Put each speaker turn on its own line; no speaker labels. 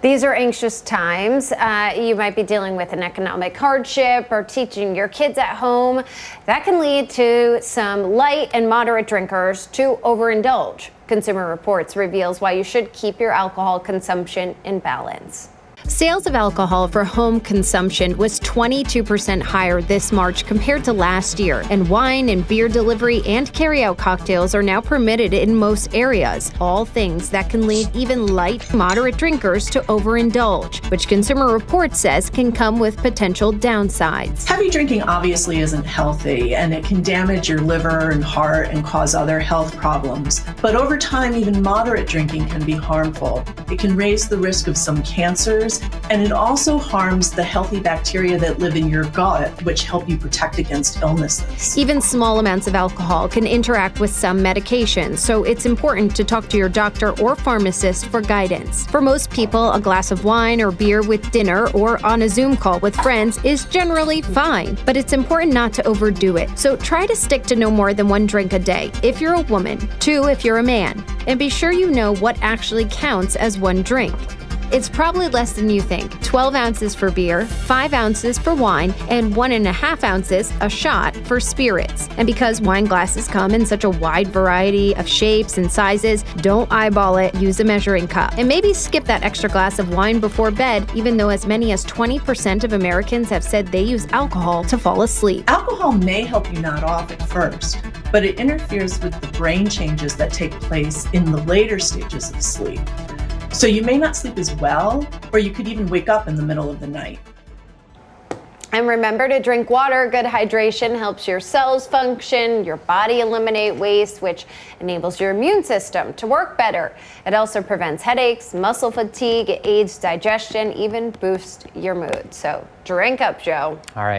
These are anxious times. You might be dealing with an economic hardship or teaching your kids at home. That can lead to some light and moderate drinkers to overindulge. Consumer Reports reveals why you should keep your alcohol consumption in balance. Sales of alcohol for home consumption was 22% higher this March compared to last year, and wine and beer delivery and carryout cocktails are now permitted in most areas, all things that can lead even light, moderate drinkers to overindulge, which Consumer Reports says can come with potential downsides.
Heavy drinking obviously isn't healthy, and it can damage your liver and heart and cause other health problems. But over time, even moderate drinking can be harmful. It can raise the risk of some cancers, and it also harms the healthy bacteria that live in your gut, which help you protect against illnesses.
Even small amounts of alcohol can interact with some medications, so it's important to talk to your doctor or pharmacist for guidance. For most people, a glass of wine or beer with dinner or on a Zoom call with friends is generally fine, but it's important not to overdo it. So try to stick to no more than one drink a day if you're a woman, 2 if you're a man, and be sure you know what actually counts as one drink. It's probably less than you think. 12 ounces for beer, 5 ounces for wine, and 1.5 ounces a shot for spirits. And because wine glasses come in such a wide variety of shapes and sizes, don't eyeball it, use a measuring cup. And maybe skip that extra glass of wine before bed, even though as many as 20% of Americans have said they use alcohol to fall asleep.
Alcohol may help you nod off at first, but it interferes with the brain changes that take place in the later stages of sleep. So you may not sleep as well, or you could even wake up in the middle of the night.
And remember to drink water. Good hydration helps your cells function, your body eliminate waste, which enables your immune system to work better. It also prevents headaches, muscle fatigue, it aids digestion, even boosts your mood. So drink up, Joe.
All right.